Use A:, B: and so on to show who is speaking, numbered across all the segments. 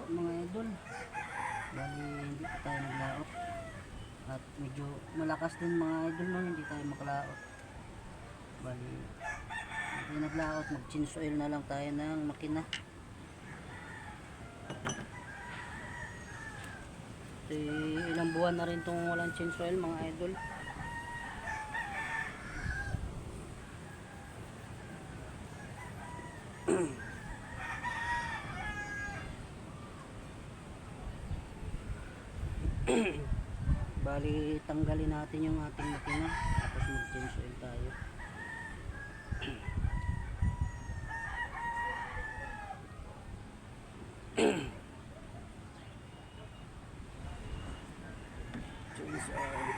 A: po mga idol. Bali hindi pa tayo naglaot. At medyo malakas din mga idol no, hindi tayo maklaot. Bali hindi tayo naglaot, mag change oil na lang tayo ng makina. Ilang buwan na rin itong walang change oil mga idol. Bali tanggalin natin yung ating makina tapos mag change oil tayo. Change oil.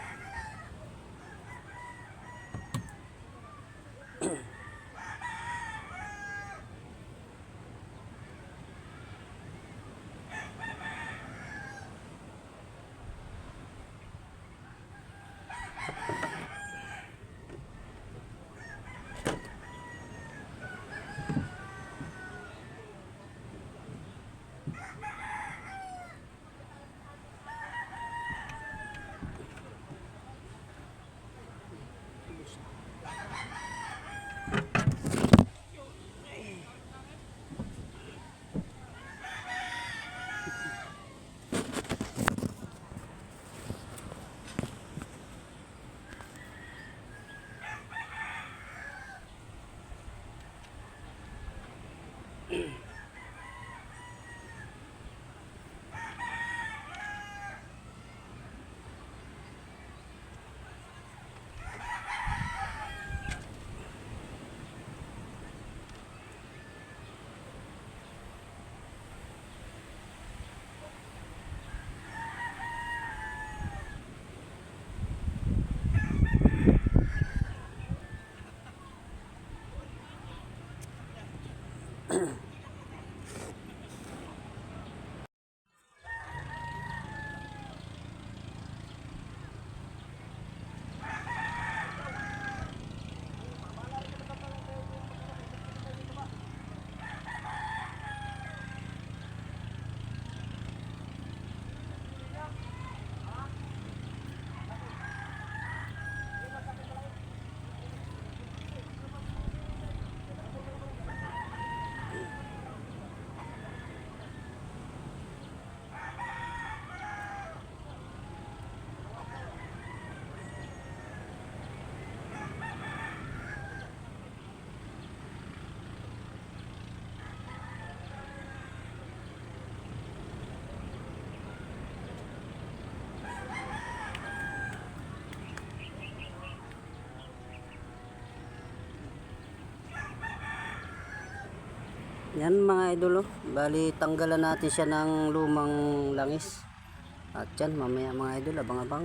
A: Yan mga idol, oh. Bali tanggalan natin siya ng lumang langis. At yan mamaya mga idol, abang-abang.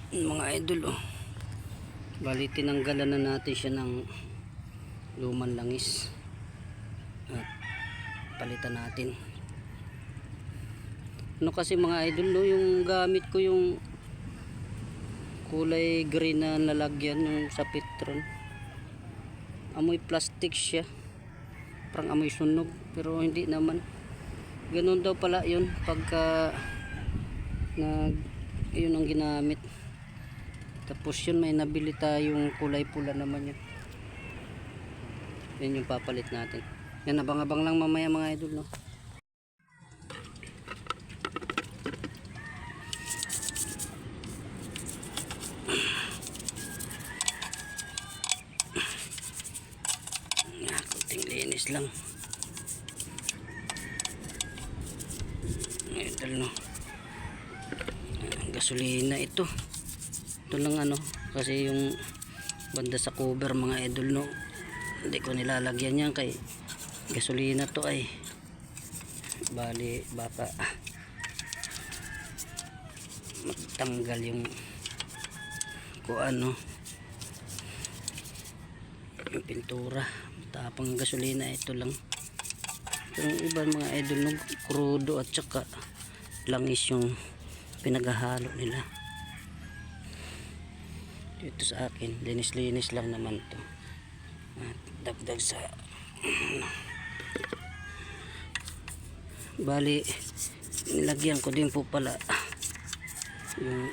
A: Mga idol, oh. Bali tinanggalan na natin siya ng lumang langis at palitan natin. Ano kasi mga idol, no, yung gamit ko yung kulay green na lalagyan yung sa Petron, amoy plastic siya, parang amoy sunog, pero hindi naman. Ganun daw pala yun pagka yun ang ginamit. Tapos yun, may nabili tayong kulay pula naman yun. Yun yung papalit natin. Yan, abang-abang lang mamaya mga idol, no. Yan, kunting linis lang. Idol, no. Gasolina ito. Ito lang ano, kasi yung banda sa cover mga idol, no, hindi ko nilalagyan yan kay gasolina to ay. Bali baka matanggal yung ano, yung pintura. Tapang gasolina ito lang. Pero yung iba mga idol, no, crudo at saka langis yung pinaghahalo nila. Dito sa akin, linis-linis lang naman to. At dagdag sa bali nilagyan ko din po pala yung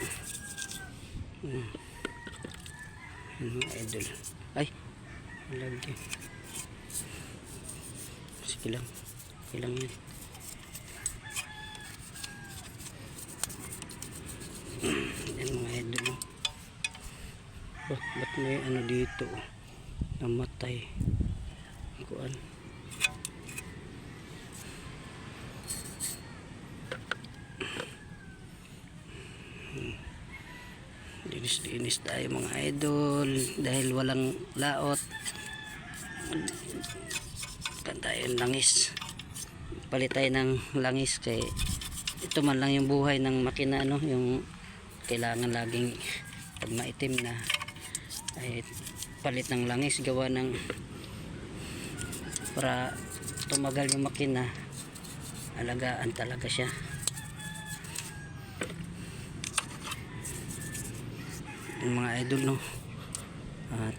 A: idol. Ay, nilagyan. Sige lang. Okay lang yan. Yan mga idol. Ba't may ano dito, namatay kuan. Linis tayo mga idol dahil walang laot. Kan tayo langis, palit tayo ng langis kay ito man lang yung buhay ng makina, no, yung kailangan laging pag maitim na ay palit ng langis, gawa ng para tumagal yung makina, alagaan talaga siya. Yung mga idol, no. At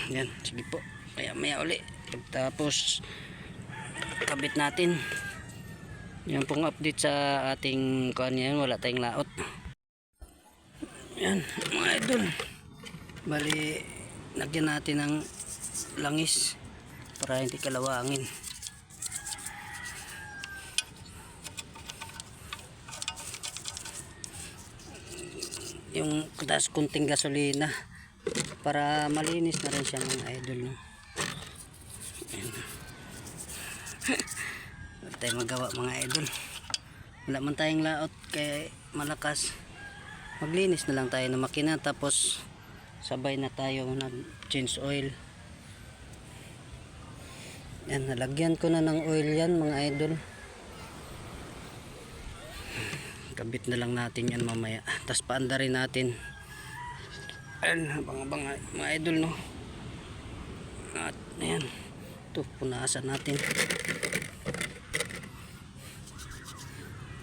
A: yan, sige po, kaya maya uli pagtapos kabit natin. Yan pong update sa ating kuan, yan, wala tayong laot. Yan mga idol, bali lagyan natin ng langis para hindi kalawangin. Yung taas kunting gasolina para malinis na rin siya mga idol, no. Wala tayong magawa mga idol, wala man tayong laot kaya malakas. Maglinis na lang tayo ng makina, tapos sabay na tayo nag change oil. Yan, nalagyan ko na ng oil yan mga idol. Kabit na lang natin yan mamaya, tapos paanda rin natin. Ayan, habang mga idol, no. At ayan, ito punasan natin.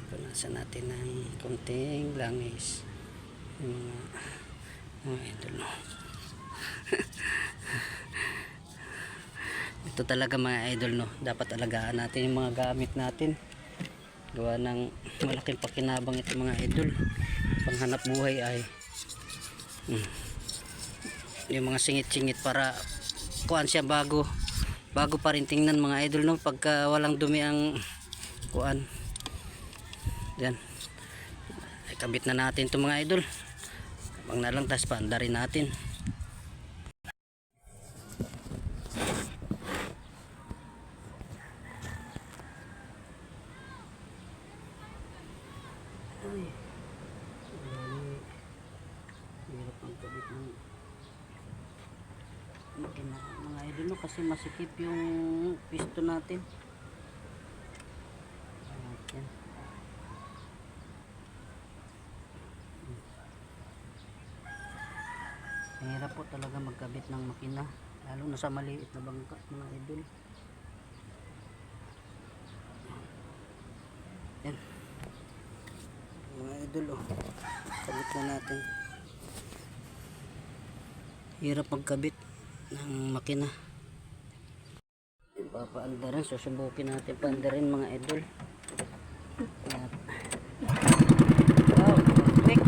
A: Punasan natin ng konting langis yung mga idol, no. Ito talaga mga idol, no, dapat alagaan natin yung mga gamit natin, gawa ng malaking pakinabang ito mga idol. Panghanap buhay ay yung mga singit-singit para kuan siya bago pa rin tingnan mga idol, no, pagka walang dumi ang kuan. Yan, ay kabit na natin ito mga idol. Abang na lang, tas paanda rin natin. Ay, hirap ang kabit ng makina mga idol, no, kasi masikip yung piston natin. Ayan. Mahirap po talaga magkabit ng makina, lalo na sa maliit na bangka mga idol. Yan mga idol, oh. Kabit na natin. Hirap magkabit ng makina. Ipapaandarin, susubukin natin paandarin mga idol. At wow, quick.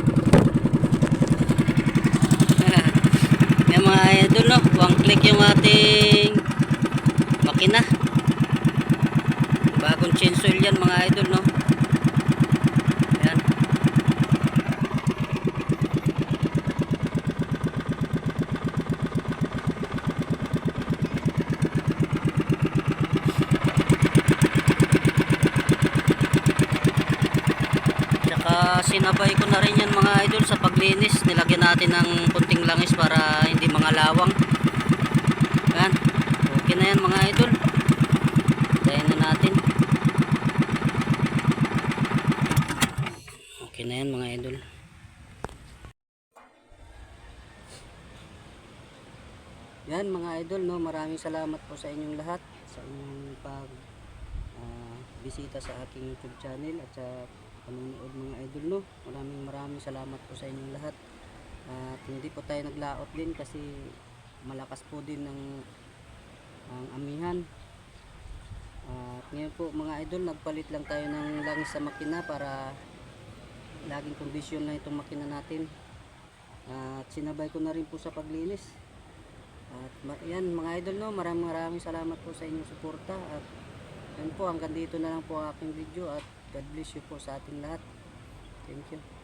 A: Yan mga idol, no, one click yung ating makina. Bagong chainsaw yan mga idol, no. Yan. Tsaka sinabay ko na rin yan mga idol sa paglinis. Nilagyan natin ng kunting langis para hindi mga lawang. Yan. Okay na yan mga idol. Tayin na natin. Okay na yan mga idol. Yan mga idol, no, maraming salamat po sa inyong lahat sa inyong pag bisita sa aking YouTube channel at sa panonood mga idol, no. Maraming salamat po sa inyong lahat. At hindi po tayo naglaot din kasi malakas po din ang amihan. At ngayon po mga idol, nagpalit lang tayo ng langis sa makina para laging kondisyon na itong makina natin. At sinabay ko na rin po sa paglinis. At yan mga idol, no, maraming salamat po sa inyong suporta. At yan po, hanggang dito na lang po ang aking video at God bless you po sa ating lahat. Thank you.